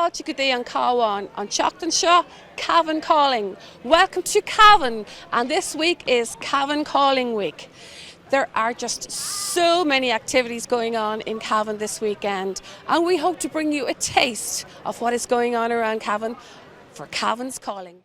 fáilte go dtí an cábháin an teachtain seo, Cavan Calling. Welcome to Cavan, and this week is Cavan Calling Week. There are just so many activities going on in Cavan this weekend, and we hope to bring you a taste of what is going on around Cavan for Cavan's Calling.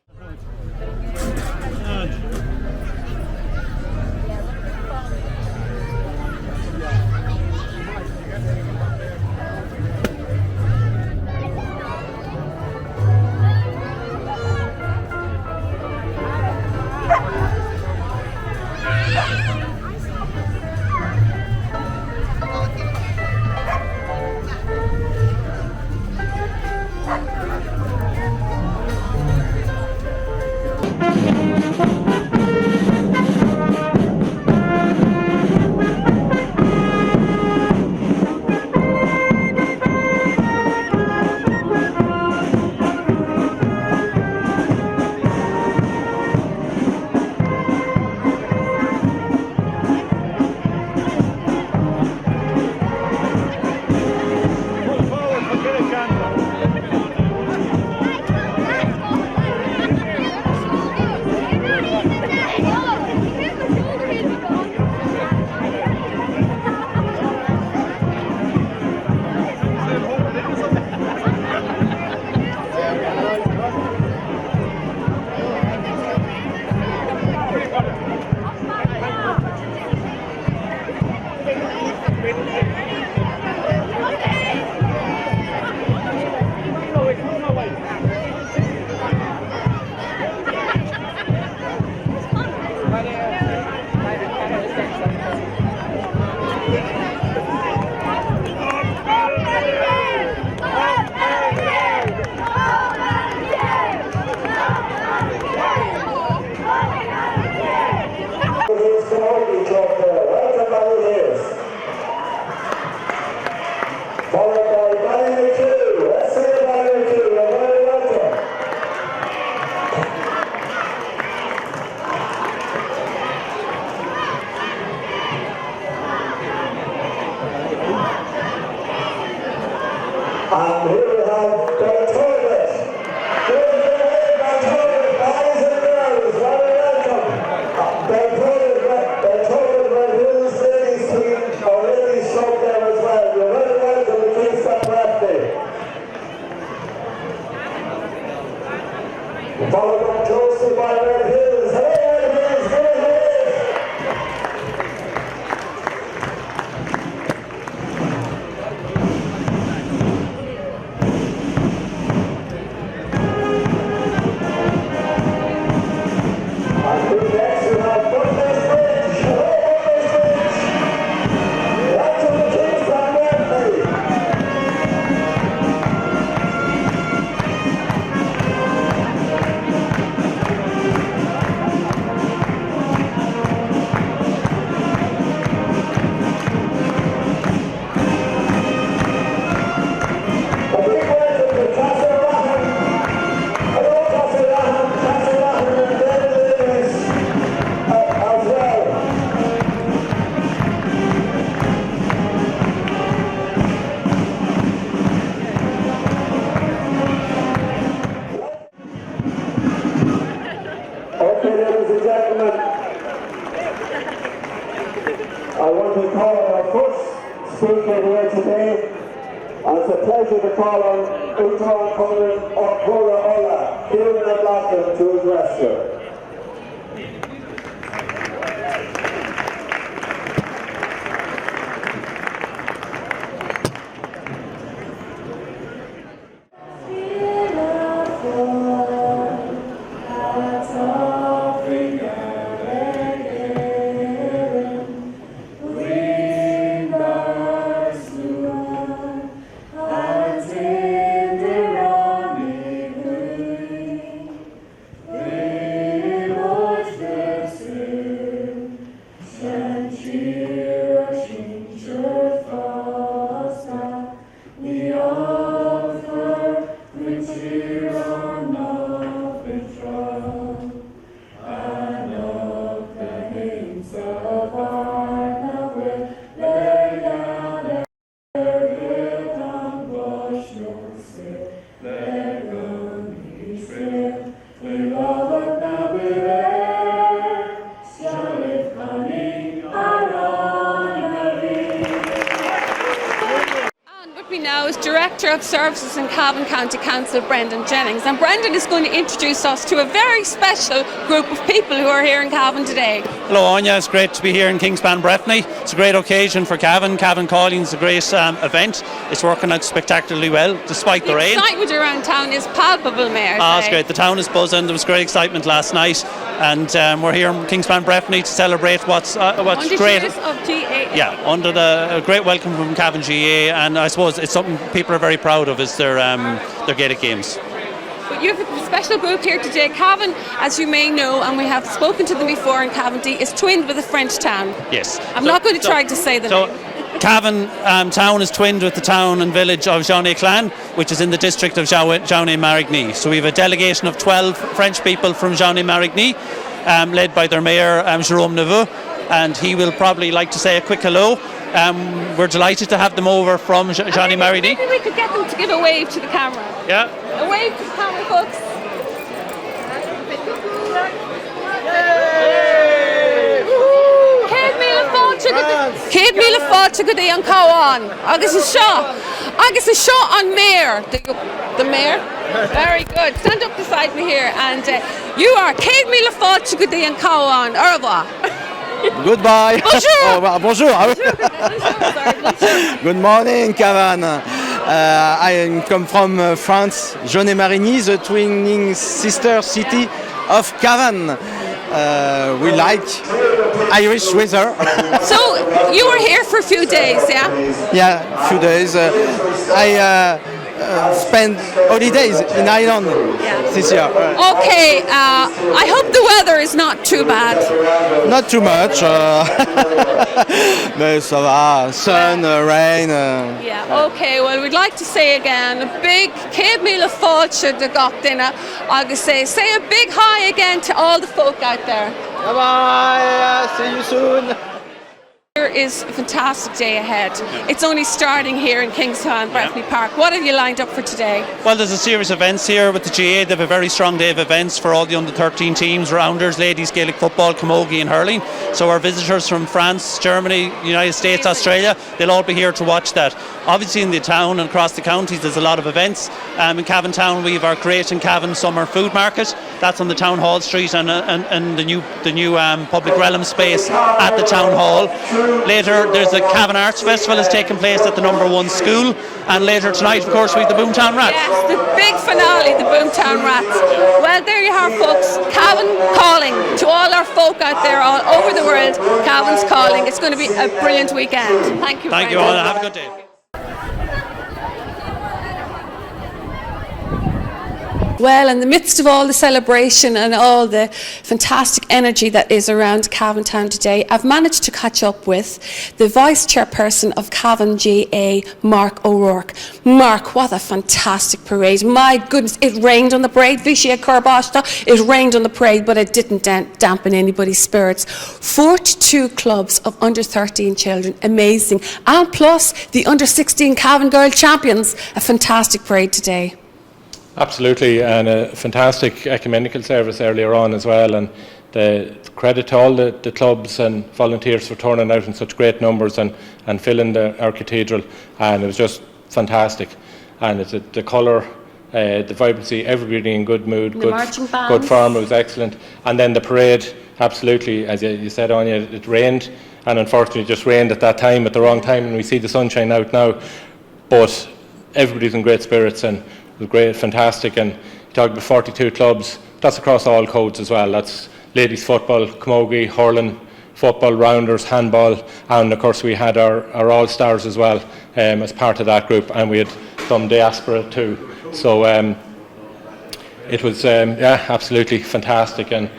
And here we have followed up closely by Red Hills. Hey, Red Hills, Red Hills! And who next? We have Bundes Bridge. Hey, Bundes Bridge! That's to the Kingspan Breffni. I want to call on our first speaker here today. And it's a pleasure to call on Uachtaráin Comhairle Ola here in Athlachan to address her. Hey! Director of Services in Cavan County Council, Brendan Jennings. And Brendan is going to introduce us to a very special group of people who are here in Cavan today. Hello Áine, it's great to be here in Kingspan Breffni. It's a great occasion for Cavan. Cavan Calling is a great event. It's working out spectacularly well despite the rain. The excitement around town is palpable, Mayor. It's great. The town is buzzing. There was great excitement last night, and we're here in Kingspan Breffni to celebrate what's great. Of GAA. Yeah, under a great welcome from Cavan GAA, and I suppose it's something people are very proud of is their Gaelic games. But you have a special group here today. Cavan, as you may know, and we have spoken to them before in Cavan D, is twinned with a French town. Yes. I'm not going to try to say the name. Cavan Town is twinned with the town and village of Jean-Éclan, which is in the district of Jean-Marigny. So we have a delegation of 12 French people from Jean-Marigny, led by their mayor, Jérôme Neveu, and he will probably like to say a quick hello. We're delighted to have them over from Jean-Marigny. Maybe we could get them to give a wave to the camera. Yeah. A wave to the camera, folks. Céad míle fáilte go dtí an cabhán agus is seo an mayor. The mayor? Very good. Stand up beside me here, and you are Céad míle fáilte go dtí an cabhán. Au revoir. Goodbye. Bonjour. Bonjour. Good morning, Cavan. I come from France, Jean-Marigny, the twinning sister city of Cavan. We like Irish weather. So you were here for a few days, yeah? Yeah, a few days. I spent holidays in Ireland this year. Okay, I hope the weather is not too bad. Not too much. Mais ça va. Sun, rain. Yeah, okay, well, we'd like to say again, a big Céad míle fáilte de gach duine, agus say a big hi again to all the folk out there. Bye-bye. See you soon. There is a fantastic day ahead. It's only starting here in Kingspan Breffni Park. What have you lined up for today? Well, there's a series of events here with the GAA. They have a very strong day of events for all the under 13 teams, rounders, ladies, Gaelic football, camogie and hurling. So our visitors from France, Germany, United States, Australia, they'll all be here to watch that. Obviously in the town and across the counties there's a lot of events. In Cavan Town we have our Create in Cavan Summer Food Market. That's on the Town Hall Street and the new public realm space at the Town Hall. Later there's a Cavan Arts Festival is taking place at the number 1 school, and later tonight of course we have the Boomtown Rats. Yes, the big finale, the Boomtown Rats. Well, there you are, folks. Cavan calling to all our folk out there all over the world. Cavan's calling. It's going to be a brilliant weekend. Thank you. Thank you all. Have a good day. Well, in the midst of all the celebration and all the fantastic energy that is around Cavan Town today, I've managed to catch up with the Vice Chairperson of Cavan GAA, Mark O'Rourke. Mark, what a fantastic parade. My goodness, it rained on the parade. Vichy Corbashta, it rained on the parade, but it didn't dampen anybody's spirits. 42 clubs of under 13 children, amazing. And plus the under 16 Cavan Girl Champions, a fantastic parade today. Absolutely, and a fantastic ecumenical service earlier on as well, and the credit to all the clubs and volunteers for turning out in such great numbers and filling our cathedral, and it was just fantastic. And it's the colour, the vibrancy, everybody in good mood, good form, it was excellent. And then the parade, absolutely, as you said, Áine, it rained, and unfortunately it just rained at that time, at the wrong time, and we see the sunshine out now, but everybody's in great spirits, and it was great, fantastic. And you talked about 42 clubs, that's across all codes as well. That's ladies football, camogie, hurling, football, rounders, handball, and of course we had our all-stars as well as part of that group, and we had some diaspora too. So it was absolutely fantastic, and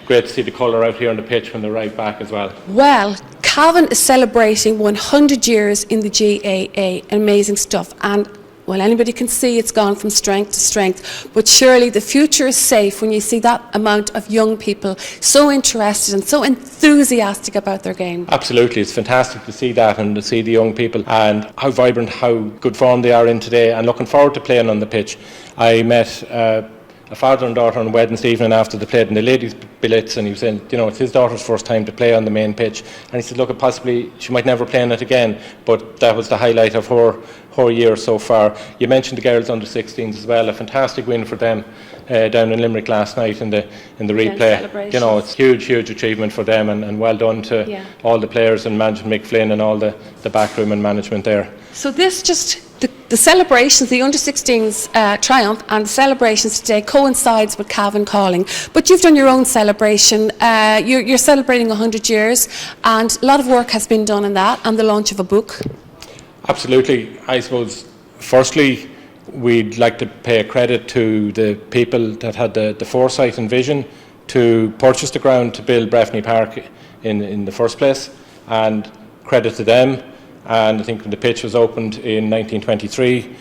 great to see the colour out here on the pitch when they arrived back as well. Well, Cavan is celebrating 100 years in the GAA, amazing stuff, and well, anybody can see it's gone from strength to strength, but surely the future is safe when you see that amount of young people so interested and so enthusiastic about their game. Absolutely, it's fantastic to see that and to see the young people and how vibrant, how good form they are in today, and looking forward to playing on the pitch. I met a a father and daughter on Wednesday evening after they played in the ladies' billets, and he was saying, it's his daughter's first time to play on the main pitch, and he said, look, possibly she might never play on it again, but that was the highlight of her year so far. You mentioned the girls under 16s as well, a fantastic win for them down in Limerick last night in the replay. It's huge achievement for them, and well done to all the players and management, Mick Flynn and all the backroom and management there. So this just the celebrations, the under 16s triumph and the celebrations today coincides with Cavan Calling. But you've done your own celebration. You're celebrating 100 years, and a lot of work has been done in that, and the launch of a book. Absolutely. I suppose, firstly, we'd like to pay credit to the people that had the foresight and vision to purchase the ground to build Breffni Park in the first place, and credit to them. And I think when the pitch was opened in 1923,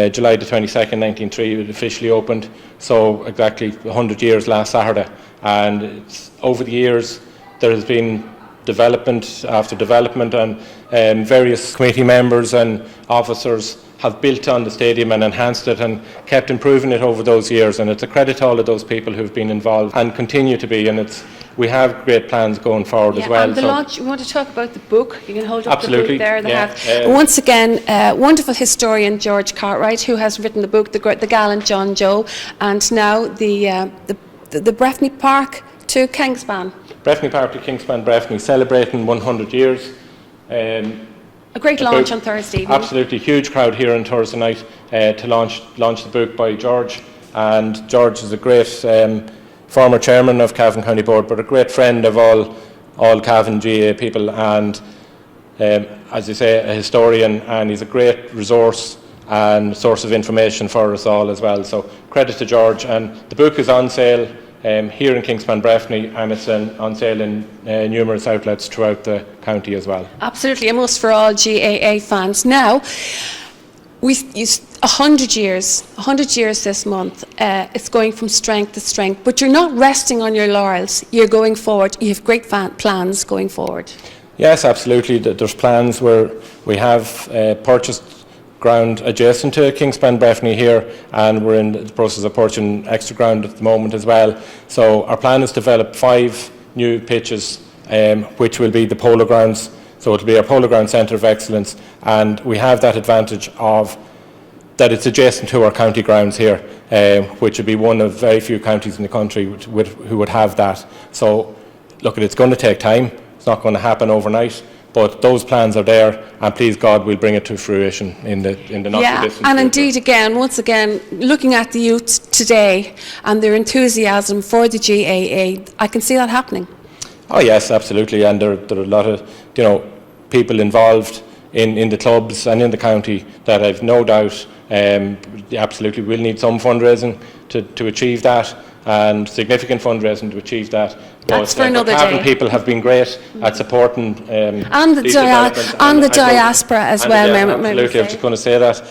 July the 22nd, 1903, it officially opened. So exactly 100 years last Saturday. And over the years, there has been development after development, and various committee members and officers have built on the stadium and enhanced it and kept improving it over those years. And it's a credit to all of those people who've been involved and continue to be. And we have great plans going forward as well. And the launch, we want to talk about the book. You can hold up absolutely. The book there. They have once again wonderful historian George Cartwright, who has written the book, the gallant John Joe, and now the Breffni Park to Kingspan. Breffni Park to Kingspan Breffni, celebrating 100 years. A great launch on Thursday evening. Absolutely, huge crowd here on Thursday night to launch the book by George. And George is a great former chairman of Cavan County Board, but a great friend of all Cavan GAA people, and as you say, a historian, and he's a great resource and source of information for us all as well. So credit to George. And the book is on sale here in Kingspan Breffni, and it's on sale in numerous outlets throughout the county as well. Absolutely, a must for all GAA fans. Now, 100 years this month, it's going from strength to strength, but you're not resting on your laurels, you're going forward, you have great plans going forward. Yes, absolutely, there's plans where we have purchased ground adjacent to Kingspan Breffni here, and we're in the process of purchasing extra ground at the moment as well. So our plan is to develop 5 new pitches, which will be the polo grounds. So it'll be our polo ground centre of excellence, and we have that advantage of that it's adjacent to our county grounds here, which would be one of very few counties in the country who would have that. So look, it's going to take time. It's not going to happen overnight. But those plans are there, and please God, we'll bring it to fruition in the not too distant future. And indeed, once again, looking at the youth today and their enthusiasm for the GAA, I can see that happening. Oh yes, absolutely, and there are a lot of people involved in the clubs and in the county that I've no doubt absolutely will need some fundraising to achieve that, and significant fundraising to achieve that. That's for another day. Cavan people have been great at supporting and the diaspora as well. Absolutely, I was just going to say that.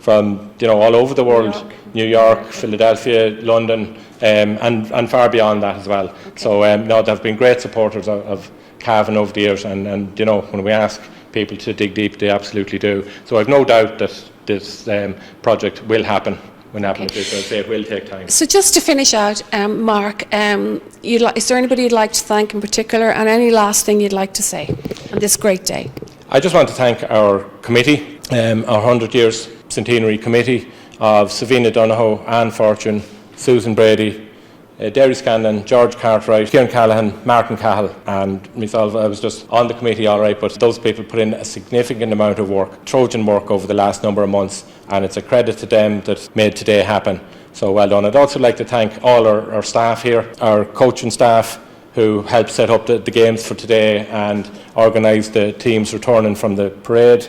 From all over the world, New York, Philadelphia, London, and far beyond that as well. Okay. So they have been great supporters of Cavan over the years, and when we ask people to dig deep, they absolutely do. So I've no doubt that this project will happen. It will take time. So just to finish out, Mark, is there anybody you'd like to thank in particular, and any last thing you'd like to say on this great day? I just want to thank our committee, our 100 years centenary committee of Savina Donohoe, Anne Fortune, Susan Brady, Derry Scanlon, George Cartwright, Kieran Callaghan, Martin Cahill, and myself. I was just on the committee all right, but those people put in a significant amount of work, Trojan work, over the last number of months, and it's a credit to them that made today happen. So well done. I'd also like to thank all our staff here, our coaching staff, who helped set up the games for today and organise the teams returning from the parade,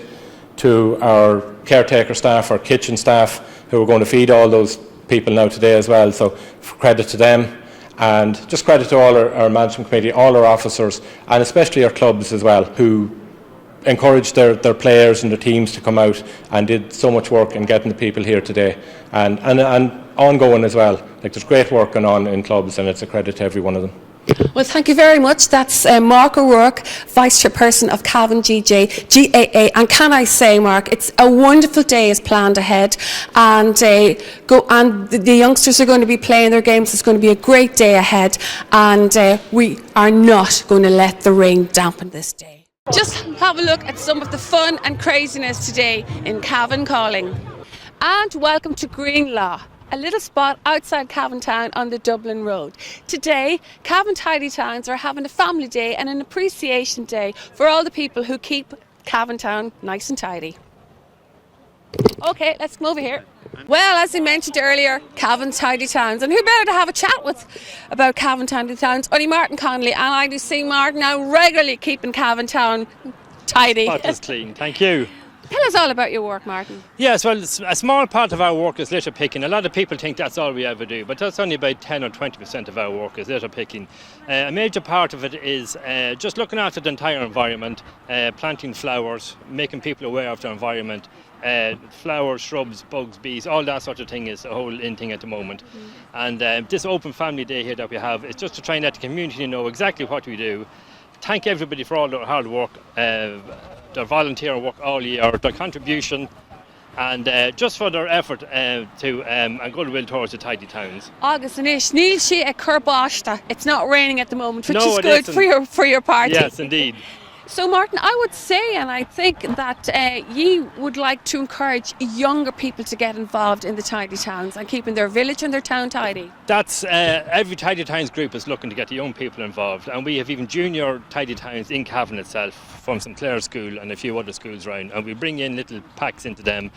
to our caretaker staff, our kitchen staff, who are going to feed all those people now today as well. So credit to them, and just credit to all our management committee, all our officers, and especially our clubs as well, who encouraged their players and their teams to come out and did so much work in getting the people here today, and ongoing as well. Like, there's great work going on in clubs, and it's a credit to every one of them. Well, thank you very much. That's Mark O'Rourke, Vice Chairperson of Cavan GAA. And can I say, Mark, it's a wonderful day is planned ahead, and the youngsters are going to be playing their games. It's going to be a great day ahead, and we are not going to let the rain dampen this day. Just have a look at some of the fun and craziness today in Cavan Calling. And welcome to Greenlaw, a little spot outside Cavan Town on the Dublin Road. Today, Cavan Tidy Towns are having a family day and an appreciation day for all the people who keep Cavan Town nice and tidy. Okay, let's come over here. Well, as I mentioned earlier, Cavan Tidy Towns, and who better to have a chat with about Cavan Tidy Towns? Only Martin Connolly, and I do see Martin now regularly keeping Cavan Town tidy. Spotless clean, thank you. Tell us all about your work, Martin. Yes, well, a small part of our work is litter picking. A lot of people think that's all we ever do, but that's only about 10 or 20% of our work is litter picking. A major part of it is just looking after the entire environment, planting flowers, making people aware of the environment. Flowers, shrubs, bugs, bees, all that sort of thing is a whole in thing at the moment. And this open family day here that we have is just to try and let the community know exactly what we do. Thank everybody for all their hard work, their volunteer work all year, their contribution, and just for their effort and goodwill towards the tidy towns. August and Ish, Neil she a Kerbashta. It's not raining at the moment, which No, is it good isn't. for your party. Yes, indeed. So Martin, I would say, and I think that you would like to encourage younger people to get involved in the tidy towns and keeping their village and their town tidy. That's every Tidy Towns group is looking to get the young people involved, and we have even junior Tidy Towns in Cavan itself from St Clair's School and a few other schools around, and we bring in little packs into them.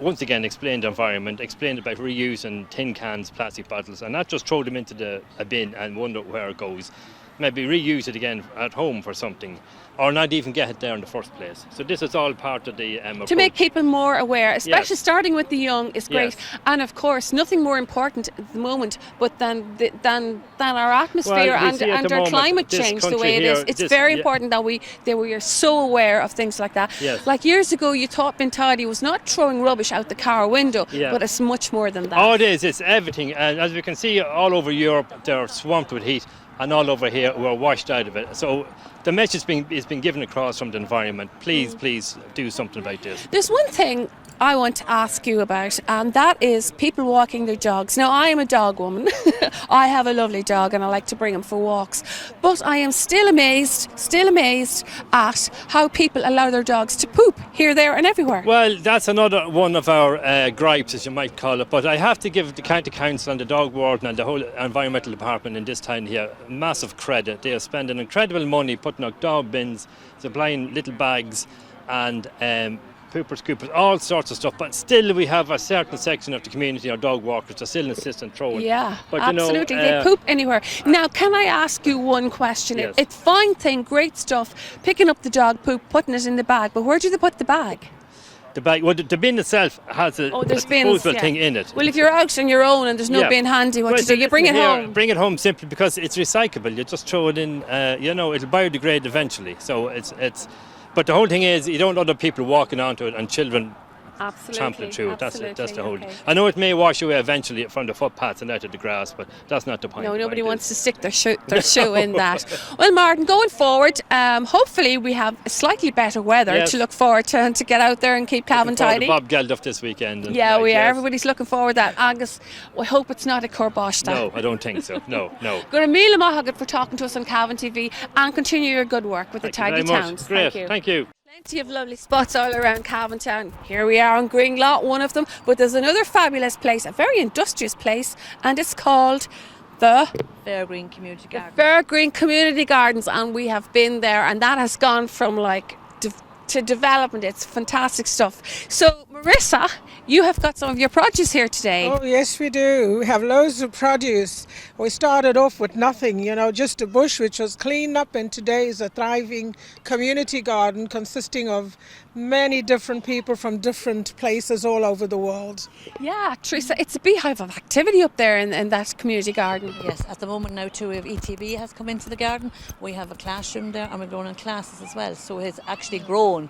Once again, explain the environment, explain about reusing tin cans, plastic bottles, and not just throw them into a bin and wonder where it goes. Maybe reuse it again at home for something, or not even get it there in the first place. So this is all part of the approach. To make people more aware, especially starting with the young, is great. Yes. And of course, nothing more important at the moment, but than our atmosphere and our climate change the way it is. It's very important that we are so aware of things like that. Yes. Like years ago, you thought being tidy was not throwing rubbish out the car window, but it's much more than that. Oh, it is. It's everything. And as we can see, all over Europe, they're swamped with heat. And all over here, we're washed out of it. So the message is being given across from the environment. Please do something about this. There's one thing I want to ask you about, and that is people walking their dogs. Now, I am a dog woman. I have a lovely dog and I like to bring him for walks. But I am still amazed at how people allow their dogs to poop here, there and everywhere. Well, that's another one of our gripes, as you might call it. But I have to give the County Council and the Dog Warden and the whole environmental department in this town here massive credit. They are spending incredible money putting out dog bins, supplying little bags and poopers, scoopers, all sorts of stuff, but still we have a certain section of the community, our dog walkers, that still insist on throwing. Yeah, but, absolutely, they poop anywhere. Now, can I ask you one question? Yes. It's fine thing, great stuff, picking up the dog poop, putting it in the bag, but where do they put the bag? The bag, well, the bin itself has a disposable thing in it. Well, if you're out on your own and there's no bin handy, what do? You bring it home? Bring it home simply because it's recyclable. You just throw it in, it'll biodegrade eventually. So it's. But the whole thing is, you don't want other people walking onto it and children trampling through it. That's the whole. Okay. I know it may wash away eventually from the footpaths and out of the grass, but that's not the point. No, nobody wants to stick their shoe in that. Well, Martin, going forward, hopefully we have slightly better weather to look forward to get out there and keep Cavan tidy. Bob Geldof this weekend. We are. Everybody's looking forward to that. Angus, I hope it's not a Kerbashta. No, I don't think so. No. Good Mila Mahagat for talking to us on Cavan TV, and continue your good work with the Tidy Towns. Great. Thank you. Plenty of lovely spots all around Cavan Town. Here we are on Greenlaw, one of them, but there's another fabulous place, a very industrious place, and it's called the Fairgreen Community Garden. Fairgreen Community Gardens, and we have been there, and that has gone from to development. It's fantastic stuff. So Marissa, you have got some of your produce here today. Oh yes, we do. We have loads of produce. We started off with nothing, just a bush which was cleaned up, and today is a thriving community garden consisting of many different people from different places all over the world. Yeah, Teresa, it's a beehive of activity up there in that community garden. Yes, at the moment now too, we have ETB has come into the garden. We have a classroom there and we're going in classes as well. So it's actually grown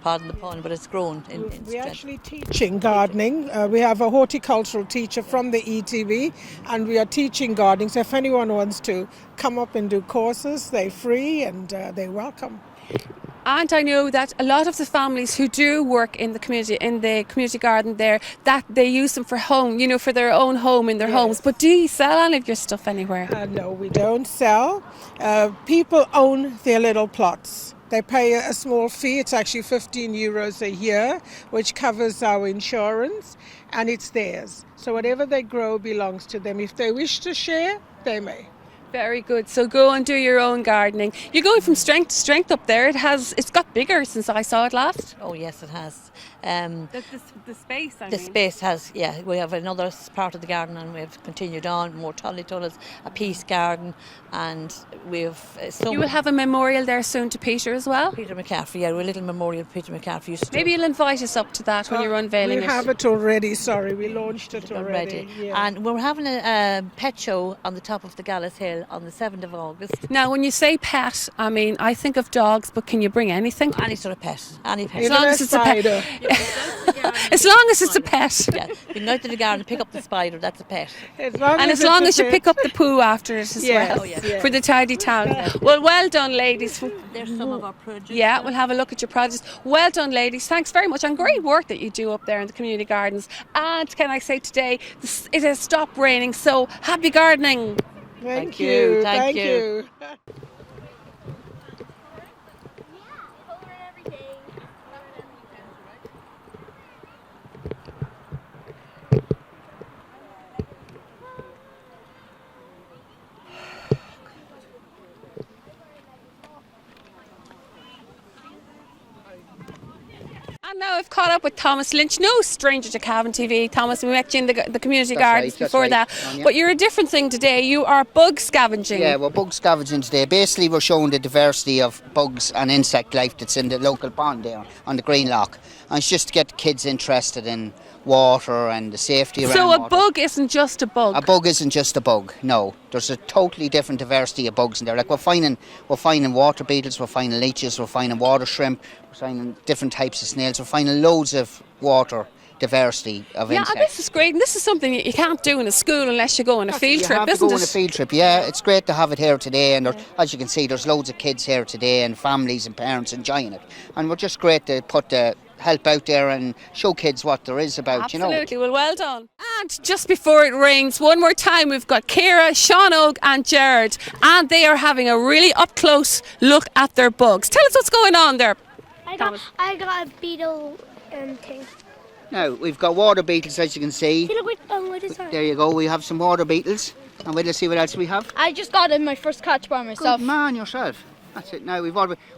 pardon the pun, but it's grown in We're strength. actually teaching gardening. We have a horticultural teacher from the ETB, and we are teaching gardening. So if anyone wants to come up and do courses, they're free and they're welcome. And I know that a lot of the families who do work in the community garden there, that they use them for home, for their own home in their homes. But do you sell any of your stuff anywhere? No, we don't sell. People own their little plots. They pay a small fee. It's actually €15 a year, which covers our insurance, and it's theirs. So whatever they grow belongs to them. If they wish to share, they may. Very good. So go and do your own gardening. You're going from strength to strength up there. It's got bigger since I saw it last. Oh yes, it has. The space, The space has, we have another part of the garden, and we've continued on, more tully tunnels, a peace garden, and we've... You will have a memorial there soon to Peter as well? Peter McCaffrey, a little memorial Peter McCaffrey. Maybe you'll invite us up to that when you're unveiling it. We have it already, sorry, we launched it already. Yeah. And we're having a pet show on the top of the Gallas Hill on the 7th of August. Now, when you say pet, I think of dogs, but can you bring anything? Any sort of pet, any pet. As long as it's a pet. As long as it's a pet. Yeah, you can go out to the garden and pick up the spider, that's a pet. As long as you pick up the poo after it as well. Oh, yeah. For the Tidy Towns. Well done, ladies. There's some of our produce. Yeah, we'll have a look at your produce. Well done, ladies. Thanks very much. And great work that you do up there in the community gardens. And can I say today, it has stopped raining, so happy gardening. Thank you. Thank you. And now I've caught up with Thomas Lynch, no stranger to Cavan TV. Thomas, we met you in the community gardens before that. But you're a different thing today. You are bug scavenging. Yeah, we're bug scavenging today. Basically, we're showing the diversity of bugs and insect life that's in the local pond there on the Green Loch. And it's just to get the kids interested in water and the safety around water. So a bug isn't just a bug? A bug isn't just a bug, no. There's a totally different diversity of bugs in there. Like we're finding water beetles, we're finding leeches, we're finding water shrimp, we're finding different types of snails, we're finding loads of water diversity of insects. Yeah, this is great. And this is something that you can't do in a school unless you go on a field trip, isn't it? You have to go on a field trip, yeah. It's great to have it here today, and as you can see, there's loads of kids here today and families and parents enjoying it. And we're just great to put the help out there and show kids what there is about, Absolutely. Well done. And just before it rains, one more time, we've got Ciara, Sean Og and Jared, and they are having a really up-close look at their bugs. Tell us what's going on there. I got a beetle thing. Now, we've got water beetles, as you can see. What is that? There you go, we have some water beetles. And we'll see what else we have. I just got in my first catch by myself. Good man, yourself. That's it. Now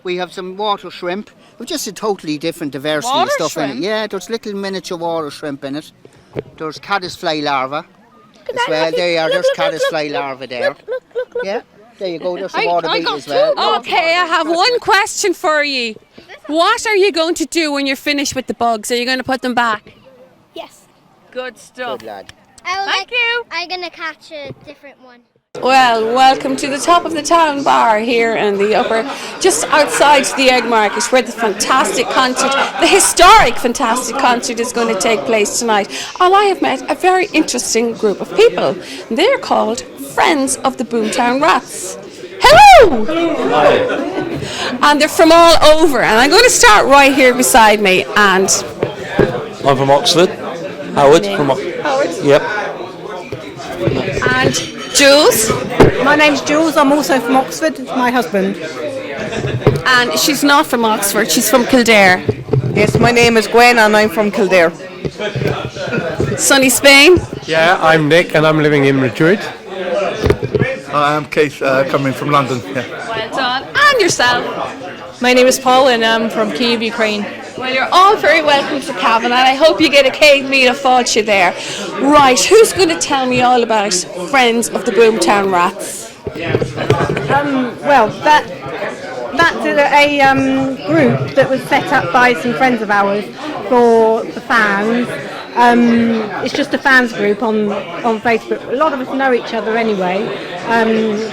we have some water shrimp. We've just a totally different diversity of stuff in it. Yeah, there's little miniature water shrimp in it. There's caddisfly larvae as well. There you are. There's caddisfly larvae there. Look. Yeah, there you go. There's some water beetle as well. Okay, I have one question for you. What are you going to do when you're finished with the bugs? Are you going to put them back? Yes. Good stuff. Good lad. Thank you. I'm going to catch a different one. Well, welcome to the top of the town bar here in the upper, just outside the Egg Market, where the fantastic concert, the historic fantastic concert is going to take place tonight. And I have met a very interesting group of people. They're called Friends of the Boomtown Rats. Hello! And they're from all over. And I'm going to start right here beside me. And I'm from Oxford. Howard. Howard? Yep. And Jules? My name's Jules, I'm also from Oxford, it's my husband. And she's not from Oxford, she's from Kildare. Yes, my name is Gwen and I'm from Kildare. Sunny Spain? Yeah, I'm Nick and I'm living in Madrid. I'm Keith, coming from London. Yeah. Well done. And yourself? My name is Paul and I'm from Kyiv, Ukraine. Well, you're all very welcome to Cavan, and I hope you get a cake meal of fáilte there. Right, who's going to tell me all about Friends of the Boomtown Rats? Well, that's a group that was set up by some friends of ours for the fans It's just a fans group on Facebook. A lot of us know each other anyway.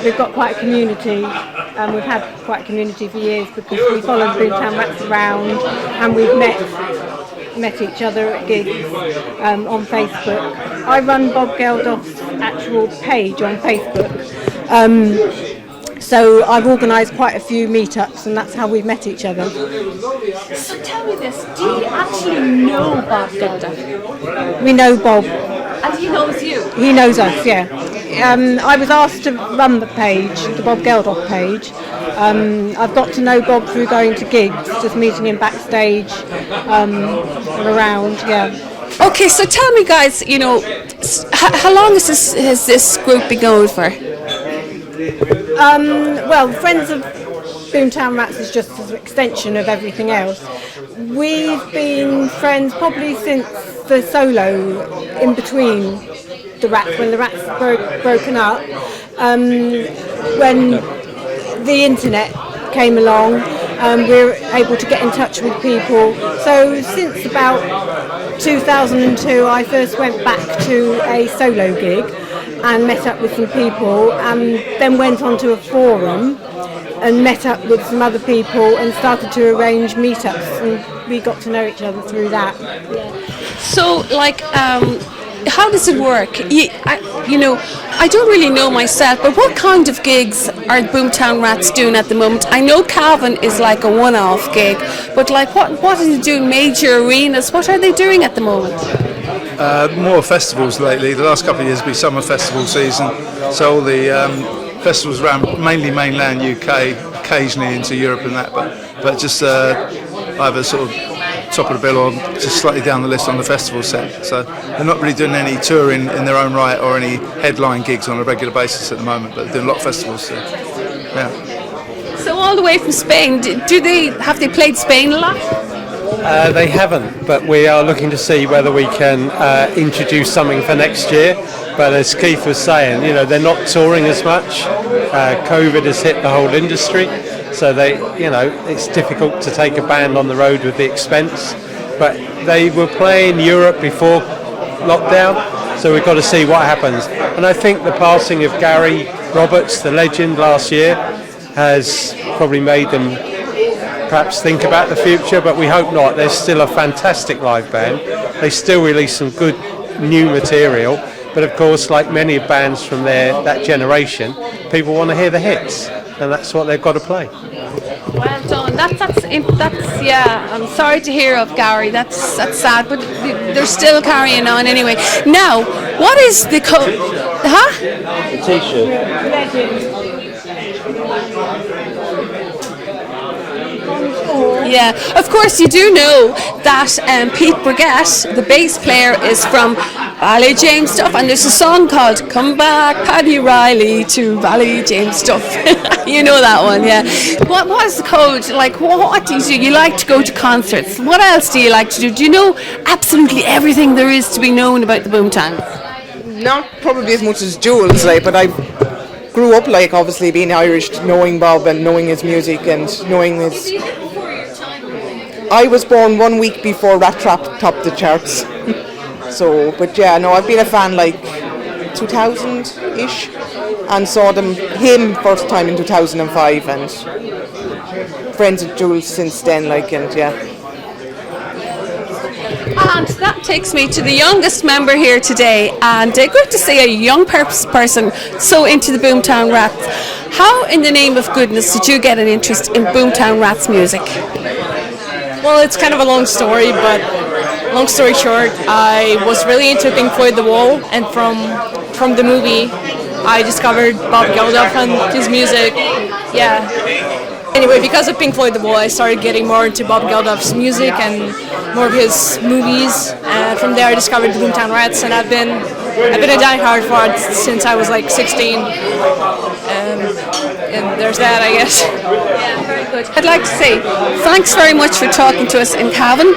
We've got quite a community. We've had quite a community for years because we follow the Boomtown Rats around, and we've met each other at gigs on Facebook. I run Bob Geldof's actual page on Facebook. So I've organised quite a few meetups, and that's how we've met each other. So tell me this, do you actually know Bob Geldof? We know Bob. And he knows you? He knows us, yeah. I was asked to run the page, the Bob Geldof page. I've got to know Bob through going to gigs, just meeting him backstage and around, yeah. Okay, so tell me guys, you know, how long has this group been going for? Well, Friends of Boomtown Rats is just an extension of everything else. We've been friends probably since the solo in between the Rats, when the Rats broken up. When the internet came along, we were able to get in touch with people. So since about 2002, I first went back to a solo gig and met up with some people, and then went onto a forum and met up with some other people and started to arrange meetups, and we got to know each other through that. So, like, how does it work? I don't really know myself, but what kind of gigs are Boomtown Rats doing at the moment? I know Cavan is like a one-off gig, but like, what are they doing? Major arenas? What are they doing at the moment? More festivals lately. The last couple of years has been summer festival season, so all the festivals around mainly mainland UK, occasionally into Europe and that, but just either sort of top of the bill or just slightly down the list on the festival set. So they're not really doing any touring in their own right or any headline gigs on a regular basis at the moment, but they're doing a lot of festivals. So, yeah. So all the way from Spain, have they played Spain a lot? They haven't, but we are looking to see whether we can introduce something for next year. But as Keith was saying, you know, they're not touring as much. COVID has hit the whole industry, so it's difficult to take a band on the road with the expense. But they were playing Europe before lockdown, so we've got to see what happens. And I think the passing of Gary Roberts, the legend, last year has probably made them perhaps think about the future, but we hope not. They're still a fantastic live band. They still release some good new material, but of course, like many bands from that generation, people want to hear the hits, and that's what they've got to play. Well done. That's yeah. I'm sorry to hear of Gary. That's sad, but they're still carrying on anyway. Now, what is the code? Huh? The T-shirt. Yeah, of course you do know that Pete Brigette, the bass player, is from Valley James Stuff, and there's a song called "Come Back, Paddy Riley" to Valley James Stuff. You know that one, yeah. What is the code? Like, what do you do? You like to go to concerts. What else do you like to do? Do you know absolutely everything there is to be known about the Boomtowns? Not probably as much as Jules, but I grew up obviously being Irish, knowing Bob and knowing his music and knowing his. I was born 1 week before Rat Trap topped the charts. So, but yeah, no, I've been a fan 2000-ish, and saw him first time in 2005, and friends with Jules since then, and yeah. And that takes me to the youngest member here today, and good to see a young person so into the Boomtown Rats. How in the name of goodness did you get an interest in Boomtown Rats music? Well, it's kind of a long story, but long story short, I was really into Pink Floyd The Wall, and from the movie I discovered Bob Geldof and his music. Yeah. Anyway, because of Pink Floyd The Wall, I started getting more into Bob Geldof's music and more of his movies, and from there I discovered the Boomtown Rats, and I've been a diehard for it since I was 16. And there's that, I guess. Yeah, very good. I'd like to say thanks very much for talking to us in Cavan.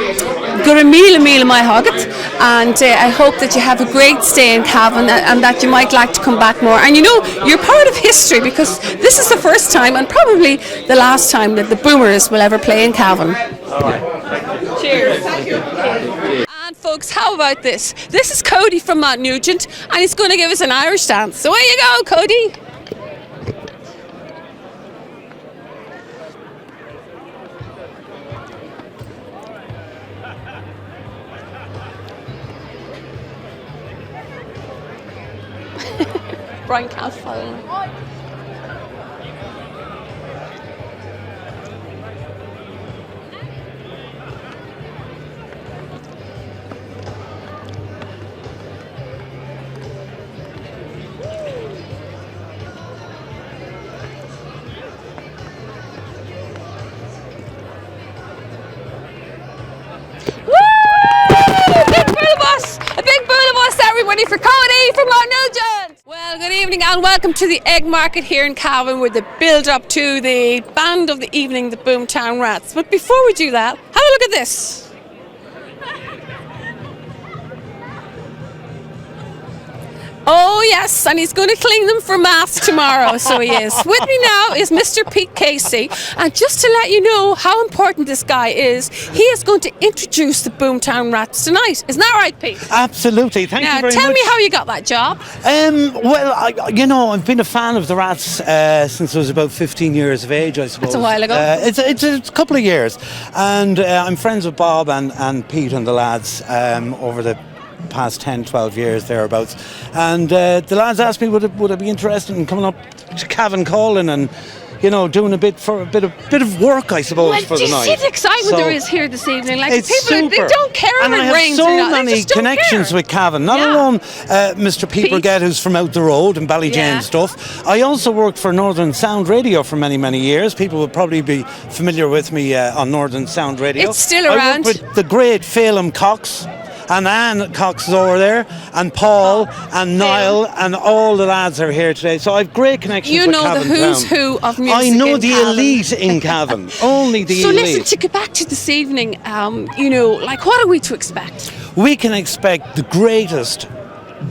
Gur a míle mai hagat, and I hope that you have a great stay in Cavan and that you might like to come back more. And you're part of history, because this is the first time and probably the last time that the Boomers will ever play in Cavan. All right. Cheers. Thank you. And folks, folks, how about this? This is Cody from Mountnugent, and he's going to give us an Irish dance. So away you go, Cody. Brian can't follow him. Everybody for Cody from Mountnugent. Well, good evening and welcome to the Egg Market here in Cavan with the build up to the band of the evening, the Boomtown Rats. But before we do that, have a look at this. Oh yes, and he's going to clean them for mass tomorrow, so he is. With me now is Mr. Pete Casey, and just to let you know how important this guy is, he is going to introduce the Boomtown Rats tonight. Isn't that right, Pete? Absolutely, thank you very much. Now, tell me how you got that job. Well, I've been a fan of the Rats since I was about 15 years of age, I suppose. That's a while ago. It's a couple of years, and I'm friends with Bob and Pete and the lads over the past 10-12 years thereabouts, and the lads asked me would I be interested in coming up to Cavan Calling and doing a bit of work, I suppose, for the night. Well, do you see the excitement there is here this evening? Like, it's people, they don't care if it rains or not. And I have so many connections with Cavan. Not alone Mr. Pete Burgett, who's from out the road and Ballyjane and stuff. I also worked for Northern Sound Radio for many, many years. People will probably be familiar with me on Northern Sound Radio. It's still around. I worked with the great Phelim Cox. And Anne Cox is over there, and Paul and Niall, and all the lads are here today. So I have great connections with Cavan Town. You know the who's who of music I know in the Cavan. elite in Cavan, only the elite. So listen, to get back to this evening, what are we to expect? We can expect the greatest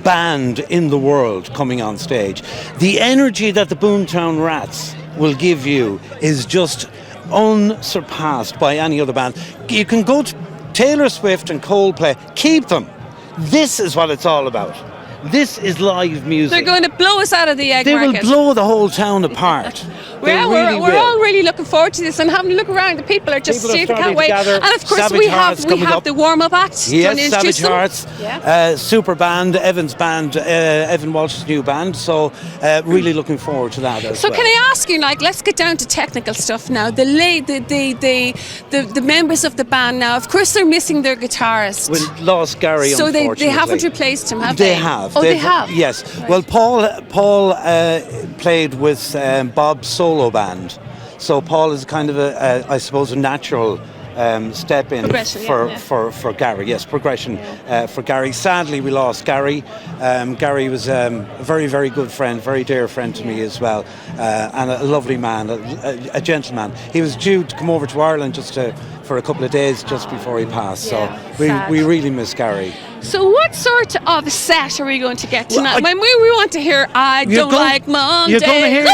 band in the world coming on stage. The energy that the Boomtown Rats will give you is just unsurpassed by any other band. You can go to Taylor Swift and Coldplay, keep them. This is what it's all about. This is live music. They're going to blow us out of the egg market. market. They will blow the whole town apart. We're all really looking forward to this, and having a look around. The people are just can't wait. And of course, we have the warm-up act. Yes, Savage Hearts, super band, Evan's band, Evan Walsh's new band. So really looking forward to that as well. Can I ask you, let's get down to technical stuff now. The members of the band now, of course, they're missing their guitarist. We lost Gary. So they haven't replaced him, have they? They have. Oh, they have. Yes. Right. Well, Paul played with Bob's solo band, so Paul is kind of I suppose a natural step in for Gary. Yes, progression for Gary. Sadly, we lost Gary. Gary was a very, very good friend, very dear friend to me as well, and a lovely man, a gentleman. He was due to come over to Ireland for a couple of days just before he passed. So we really miss Gary. So what sort of set are we going to get tonight? We want to hear I Don't Like Mondays. You're going to hear.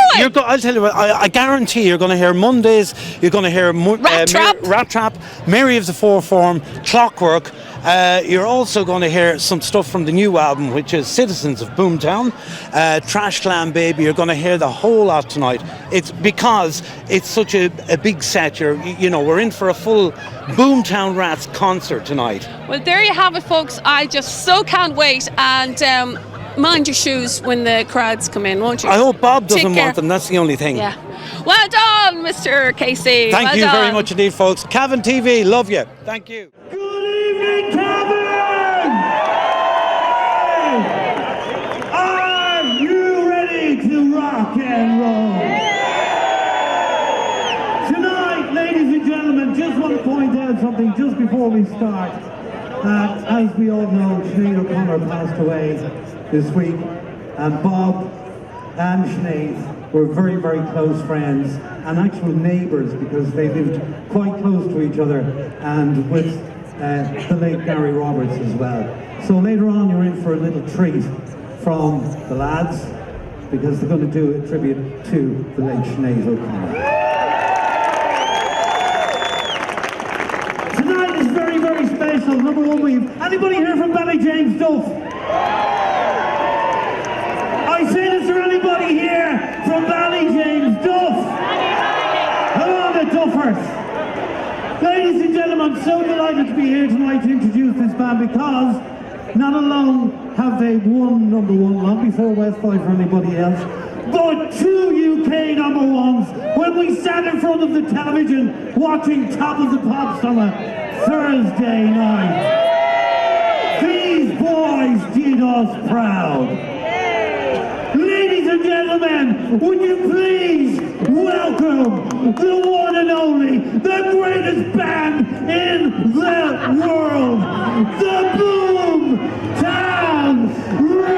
I'll tell you what. I guarantee you're going to hear Mondays. You're going to hear Rat Trap, Mary of the Four Form, Clockwork. You're also going to hear some stuff from the new album, which is Citizens of Boomtown, Trash Clan Baby. You're going to hear the whole lot tonight. It's because it's such a big set. We're in for a full Boomtown Rats concert tonight. Well, there you have it, folks. I just so can't wait, and mind your shoes when the crowds come in, won't you? I hope Bob doesn't want them. That's the only thing. Yeah. Well done, Mr. Casey. Thank you very much indeed, folks. Cavan TV, love you. Thank you. Good evening, Cavan! Are you ready to rock and roll? Tonight, ladies and gentlemen, just want to point out something just before we start. As we all know, Sinead O'Connor passed away this week, and Bob and Sinead were very, very close friends and actual neighbours because they lived quite close to each other, and with the late Gary Roberts as well. So later on you're in for a little treat from the lads because they're going to do a tribute to the late Sinead O'Connor. Tonight is very, very special. special number one weave. Anybody here from James Duff? I said, is there anybody here from James Duff? Come on, the Duffers. Ladies and gentlemen, I'm so delighted to be here tonight to introduce this band because not alone have they won number one, not before Westlife or anybody else, but 2 UK number ones when we sat in front of the television watching Top of the Pops on a Thursday night. These boys did us proud. Ladies and gentlemen, would you please welcome the one and only, the greatest band in the world, the Boomtown Rats!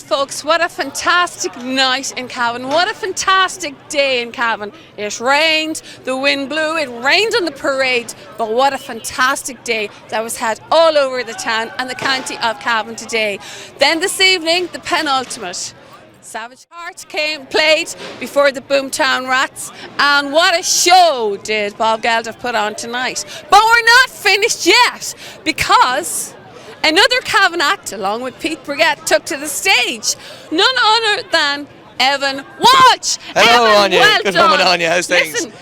Folks, what a fantastic night in Cavan. What a fantastic day in Cavan. It rained, the wind blew, it rained on the parade, but what a fantastic day that was had all over the town and the county of Cavan today. Then this evening, the penultimate. Savage Heart played before the Boomtown Rats, and what a show did Bob Geldof put on tonight. But we're not finished yet, because another Cavan act, along with Pete Brigette, took to the stage. None other than Evan Walsh. Hello, Evan, Áine. well Good done. morning, Áine. How's things? Listen,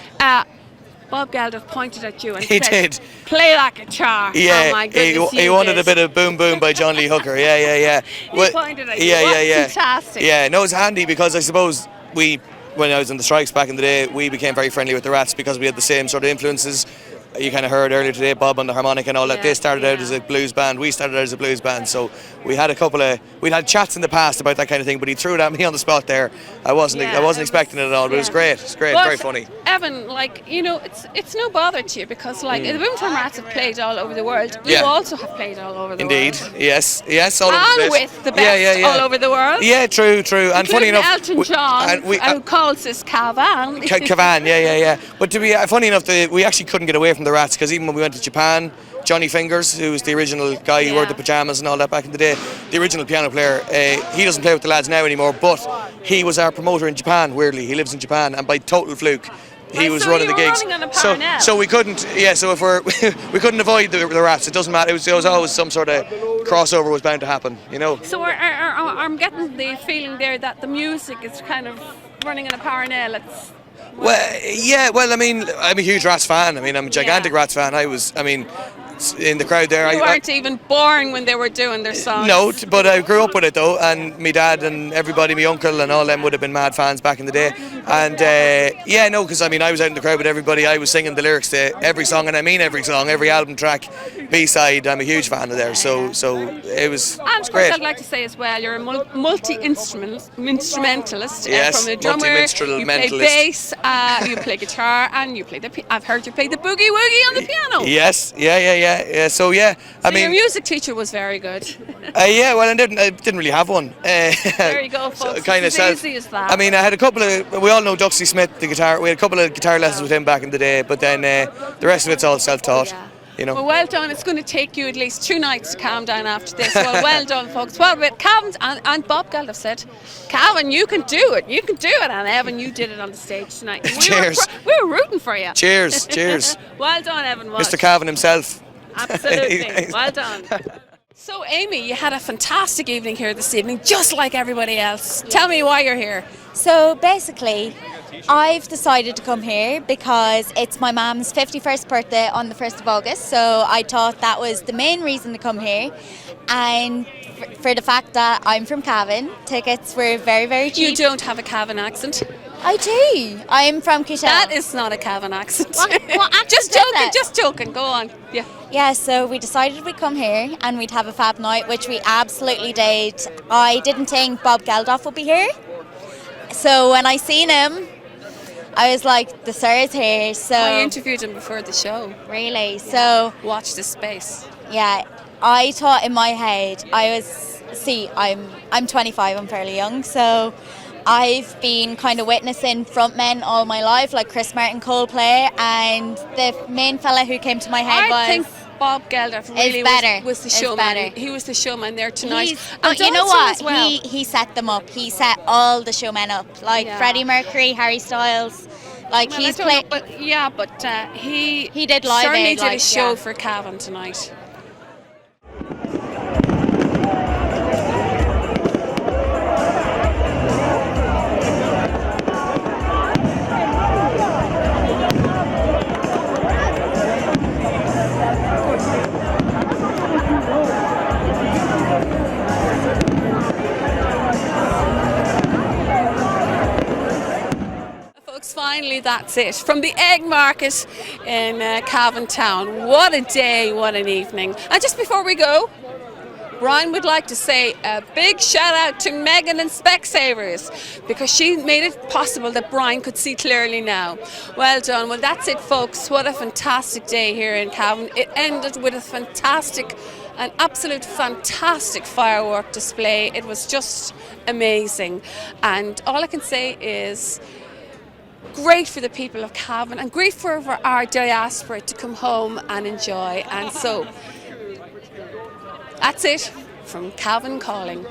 Bob Geldof pointed at you and He said, did. play that guitar. Yeah, Oh my goodness, he you wanted did. a bit of Boom Boom by John Lee Hooker. Yeah. He pointed at you. What fantastic. Yeah, no, it's handy because I suppose when I was in the strikes back in the day, we became very friendly with the Rats because we had the same sort of influences. You kind of heard earlier today, Bob on the harmonica and all that. They started out as a blues band. We started out as a blues band. So we'd had chats in the past about that kind of thing. But he threw it at me on the spot there. I wasn't expecting it at all. But it was great. It's great. But very funny. Evan, it's no bother to you because the Boomtown Rats have played all over the world. You also have played all over the world. Indeed. Yes. All over the And place. with the best all over the world. Yeah, true. And funny enough, Elton John, who calls this Cavan. Cavan, yeah. But to be funny enough, we actually couldn't get away from the Rats because even when we went to Japan, Johnny Fingers, who was the original guy who wore the pyjamas and all that back in the day, the original piano player, he doesn't play with the lads now anymore, but he was our promoter in Japan, weirdly. He lives in Japan, and by total fluke, he was running the gigs. So we couldn't, so if we couldn't avoid the Rats. It doesn't matter. It was always some sort of crossover was bound to happen, you know. So I'm getting the feeling there that the music is kind of running in a parallel. Well, I mean, I'm a huge Rats fan. I mean, I'm a gigantic Rats fan. In the crowd there. You weren't even born when they were doing their songs. No, but I grew up with it though, and my dad and everybody, my uncle and all them would have been mad fans back in the day. And because I was out in the crowd with everybody. I was singing the lyrics to every song, and I mean every song, every album track, B-side. I'm a huge fan of theirs. So it was. And of course, I'd like to say as well, you're a multi-instrumentalist. Yes, from the drummer, you play bass, you play guitar, and you play I've heard you play the boogie woogie on the piano. Yes, yeah. So your music teacher was very good. I didn't really have one. There you go, folks. It's as easy as that. I had a couple of. We all know Duxie Smith, the guitar. We had a couple of guitar lessons with him back in the day, but then the rest of it's all self-taught. you know. Well, well done. It's going to take you at least 2 nights to calm down after this. Well done, folks. Well, but Cavan and Bob Geldof said, Cavan, you can do it. You can do it. And Evan, you did it on the stage tonight. Cheers. We were rooting for you. Cheers. Well done, Evan Walsh. Mr. Cavan himself. Absolutely. Well done. So, Amy, you had a fantastic evening here this evening, just like everybody else. Tell me why you're here. So basically, I've decided to come here because it's my mum's 51st birthday on the 1st of August, so I thought that was the main reason to come here. And for the fact that I'm from Cavan, tickets were very, very cheap. You don't have a Cavan accent. I do. I'm from Kitale. That is not a Cavan accent. What accent Just is joking, it? just joking. Go on. Yeah. Yeah, so we decided we'd come here and we'd have a fab night, which we absolutely did. I didn't think Bob Geldof would be here. So when I seen him, I was like, the sir's here. So I interviewed him before the show. Really? So watch this space. Yeah, I thought in my head, I'm 25, I'm fairly young, so I've been kind of witnessing frontmen all my life, like Chris Martin, Coldplay, and the main fella who came to my head I think Bob Geldof really was the showman. He was the showman there tonight. But you know what? Well. He set them up. He set all the showmen up, like Freddie Mercury, Harry Styles. Like Well, he's played. He did Live certainly Aid, did a like, show yeah. for Cavan tonight. Finally, that's it. From the egg market in Cavan Town. What a day, what an evening. And just before we go, Brian would like to say a big shout out to Megan and Specsavers because she made it possible that Brian could see clearly now. Well done. Well, that's it, folks. What a fantastic day here in Cavan. It ended with an absolute fantastic firework display. It was just amazing. And all I can say is great for the people of Cavan and great for our diaspora to come home and enjoy. And so that's it from Cavan Calling.